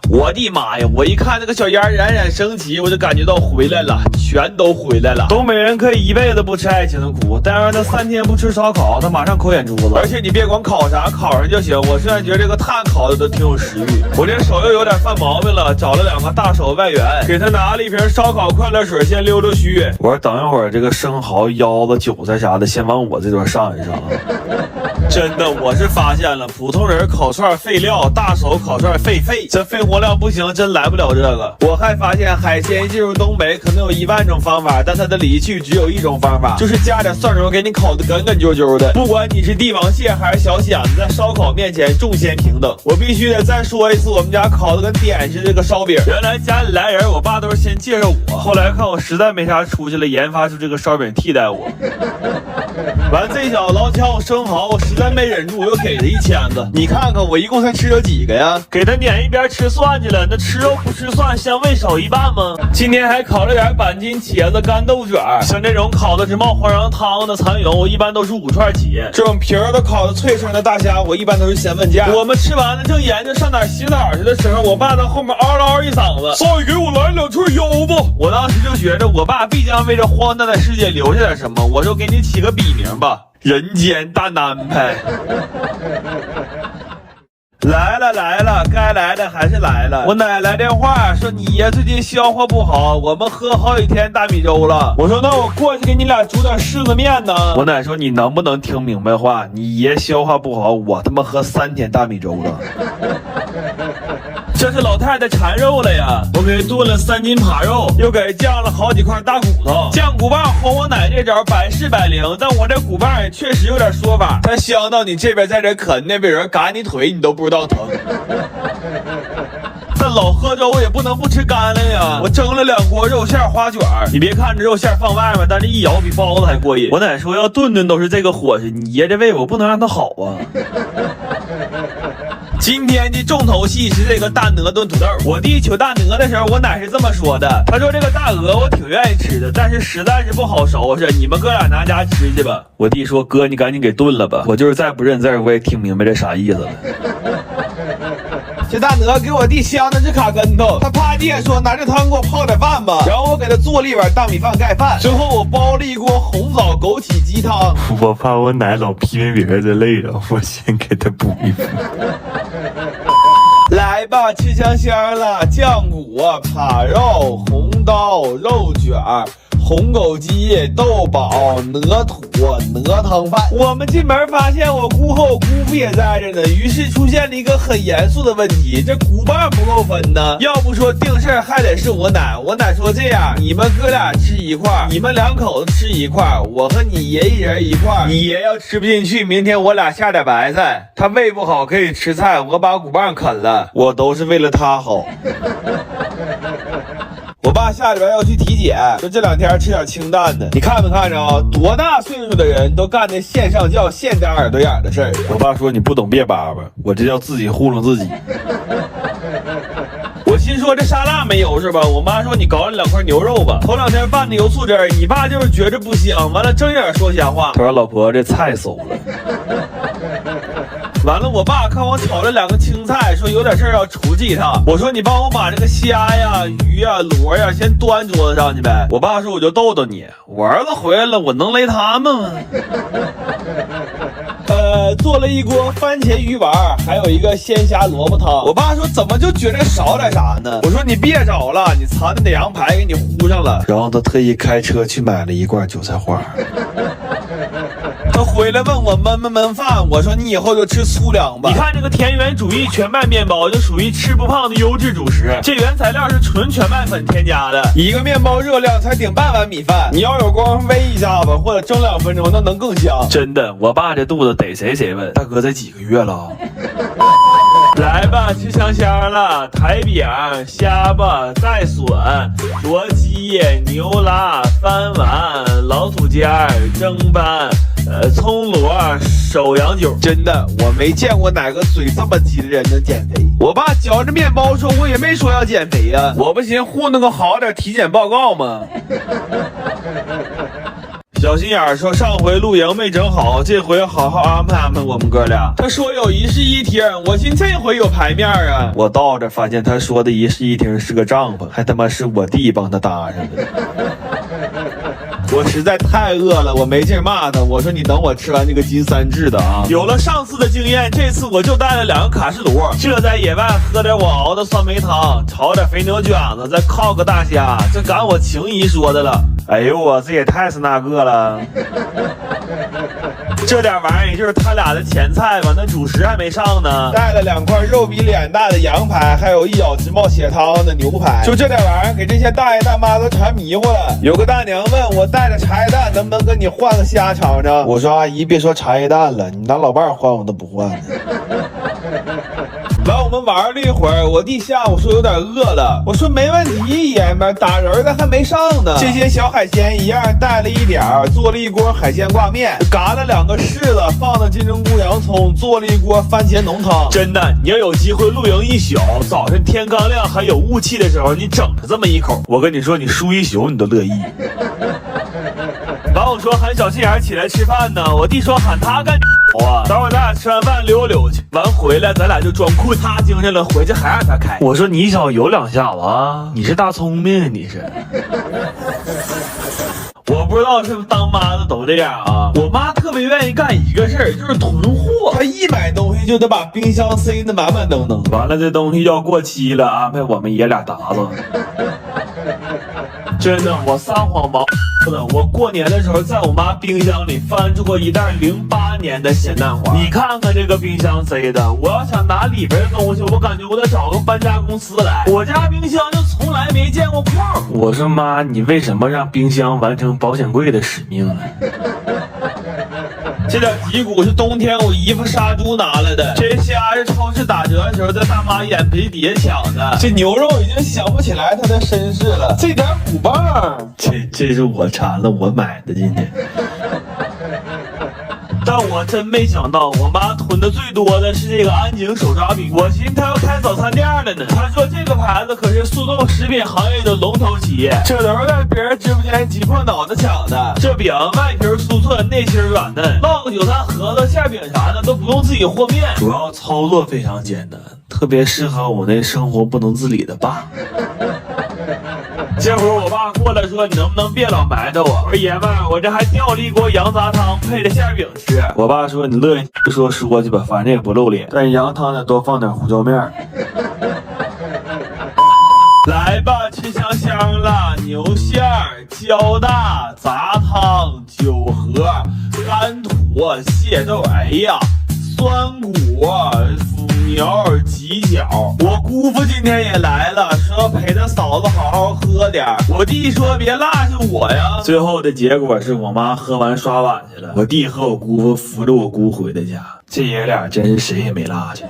我的妈呀！我一看那个小烟冉冉升起，我就感觉到回来了，全都回来了。东北人可以一辈子不吃爱情的苦，但是他3天不吃烧烤，他马上抠眼珠子。而且你别管烤啥，烤上就行。我现在觉得这个炭烤的都挺有食欲。我这手又有点犯毛病了，找了2个大手外援，给他拿了一瓶烧烤快乐水，先溜溜须。我说等一会儿这个生蚝、腰子、韭菜啥的，先往我这段上一上。真的，我是发现了，普通人烤串废料，大手烤串废肺，这肺活量不行，真来不了这个。我还发现海鲜进入东北可能有1万种方法，但它的离去只有一种方法，就是加点蒜蓉给你烤得干干揪揪的。不管你是帝王蟹还是小蚬子，在烧烤面前众先平等。我必须得再说一次，我们家烤的跟点似的这个烧饼。原来家里来人，我爸都是先介绍我，后来看我实在没啥出息了，研发出这个烧饼替代我。完，这小子老抢我生蚝，我实在没忍住，我又给他1签子。你看看我一共才吃了几个呀？给他撵一边吃蒜去了，那吃肉不吃蒜，香味少一半吗？今天还烤了点板筋、茄子、干豆卷，像这种烤的直冒黄瓤汤的蚕蛹，我一般都是5串起。这种皮儿都烤的脆脆的大虾，我一般都是先问价。我们吃完了正研究上哪洗澡去的时候，我爸在后面嗷嗷一嗓子：“少爷，给我来2串腰子！”我当时就觉着我爸必将为这荒诞的世界留下点什么，我说给你起个笔名吧。人间大安排。来了，该来的还是来了。我奶来电话说你爷最近消化不好，我们喝好几天大米粥了。我说那我过去给你俩煮点柿子面呢。我奶说你能不能听明白话？你爷消化不好，我他妈喝3天大米粥了。这是老太太馋肉了呀！我给炖了3斤扒肉，又给酱了好几块大骨头。酱骨棒哄我奶这招百试百灵，但我这骨棒也确实有点说法，它香到你这边在这啃，那边人嘎你腿，你都不知道疼。这老喝粥也不能不吃干了呀！我蒸了2锅肉馅花卷，你别看这肉馅放外面，但这一咬比包子还过瘾。我奶说要顿顿都是这个伙食，你爷这胃我不能让他好啊。今天的重头戏是这个大鹅炖土豆。我弟求大鹅的时候，我奶是这么说的，他说这个大鹅我挺愿意吃的，但是实在是不好收拾，你们哥俩拿家吃去吧。我弟说哥你赶紧给炖了吧，我就是再不认字我也听明白这啥意思了。这大鹅给我弟香的直卡跟头，他怕爹说拿这汤给我泡点饭吧，然后我给他做了一碗大米饭盖饭，最后我煲了一锅红枣枸杞鸡汤。我怕我奶老批评别人的累了，我先给他补一补。来吧，吃香香了，酱骨、扒肉、红刀、肉卷、红枸杞、豆宝、鹅土、鹅汤饭。我们进门发现我姑和我姑父也在这呢，于是出现了一个很严肃的问题：这骨棒不够分呢。要不说定事儿还得是我奶。我奶说这样，你们哥俩吃一块，你们2口子吃一块，我和你爷一人一块。你爷要吃不进去，明天我俩下点白菜。他胃不好可以吃菜，我把骨棒啃了，我都是为了他好。我爸下礼拜要去体检，说这2天吃点清淡的。你看没看着啊？多大岁数的人都干那线上叫现打耳朵眼的事儿。我爸说你不懂别叭叭，我这叫自己糊弄自己。我心说这沙拉没油是吧？我妈说你搞了2块牛肉吧。头2天拌的油醋汁儿，你爸就是觉着不香，完了睁眼说瞎话。他说老婆这菜馊了。完了，我爸看我炒了2个青菜，说有点事儿要出去一趟。我说你帮我把这个虾呀、鱼呀、螺呀先端桌子上去呗。我爸说我就逗逗你，我儿子回来了，我能雷他们吗？做了一锅番茄鱼丸，还有一个鲜虾萝卜汤。我爸说怎么就觉得少点啥呢？我说你别找了，你残的那羊排给你糊上了。然后他特意开车去买了1罐韭菜花。他回来问我焖没焖饭，我说你以后就吃粗粮吧。你看这个田园主义全麦面包就属于吃不胖的优质主食，这原材料是纯全麦粉添加的，一个面包热量才顶半碗米饭，你要有功夫煨一下子或者蒸2分钟，那能更香。真的，我爸这肚子逮谁谁问。大哥这几个月了？来吧，吃香香了，台饼、虾巴、带笋、螺鸡、牛拉、翻碗、老土尖、蒸斑。葱螺、手羊酒，真的我没见过哪个嘴这么急的人能减肥。我爸嚼着面包说，我也没说要减肥呀，我不寻糊弄个好点体检报告吗？小心眼说上回露营没整好，这回好好安排安排我们哥俩。他说有一室一厅，我寻这回有排面啊。我到这发现他说的一室一厅是个帐篷，还他妈是我弟帮他搭上的。我实在太饿了，我没劲骂他。我说你等我吃完这个金三制的啊！有了上次的经验，这次我就带了2个卡式炉，这在野外喝点我熬的酸梅汤，炒点肥牛卷子，再烤个大虾，这赶我情谊说的了。哎呦我这也太是那个了。这点玩意儿也就是他俩的前菜吧，那主食还没上呢。带了2块肉比脸大的羊排，还有1咬直冒血汤的牛排。就这点玩意儿，给这些大爷大妈都馋迷糊了。有个大娘问我带着茶叶蛋能不能跟你换个虾尝尝？我说阿姨别说茶叶蛋了，你拿老伴换我都不换呢。完，我们玩了一会儿，我弟下午说有点饿了，我说没问题，爷们打人的还没上呢。这些小海鲜一样带了一点儿，做了一锅海鲜挂面，嘎了2个柿子，放了金针菇洋葱，做了一锅番茄浓汤。真的，你要有机会露营一宿，早晨天刚亮还有雾气的时候，你整上这么一口，我跟你说，你输一宿你都乐意。完，我说喊小心眼起来吃饭呢，我弟说喊他干啊，等会儿咱俩吃完饭溜溜去，完回来咱俩就装困，他精神了回去还让他开。我说你少游2下子啊，你是大聪明你是。我不知道是不是当妈的都这样啊，我妈特别愿意干一个事儿，就是囤货。她一买东西就得把冰箱塞得满满登登，完了这东西要过期了，安排我们爷俩打子。真的，我撒谎忙的。我过年的时候在我妈冰箱里翻出过一袋08年的咸蛋黄，你看看这个冰箱塞的，我要想拿里边的东西，我感觉我得找个搬家公司来。我家冰箱就从来没见过框。我说妈，你为什么让冰箱完成保险柜的使命呢？这点脊骨是冬天我姨夫杀猪拿来的，这虾是超市打折的时候在大妈眼皮底下抢的，这牛肉已经想不起来它的身世了。这点骨棒，这是我馋了我买的今天。但我真没想到，我妈囤的最多的是这个安井手抓饼。我寻思她要开早餐店了呢。她说这个牌子可是速冻食品行业的龙头企业，这都是在别人直播间挤破脑袋抢的。这饼外皮酥脆，内心软嫩，烙个韭菜盒子、馅饼啥的都不用自己和面，主要操作非常简单，特别适合我那生活不能自理的爸。这会儿我爸过来说，你能不能别老埋汰我？我说爷们儿，我这还吊了一锅羊杂汤配着馅饼吃。我爸说你乐意说去吧，反正也不露脸，但是羊汤得多放点胡椒面。来吧，吃香香了，牛馅儿、焦大、杂汤、酒盒、干土、蟹豆，哎呀，酸骨、腐苗、鸡脚。我姑父今天也来了，说陪他嫂子好好喝点。我弟说别落下我呀。最后的结果是我妈喝完刷碗去了，我弟和我姑父扶着我姑回的家，这爷俩真是谁也没落下。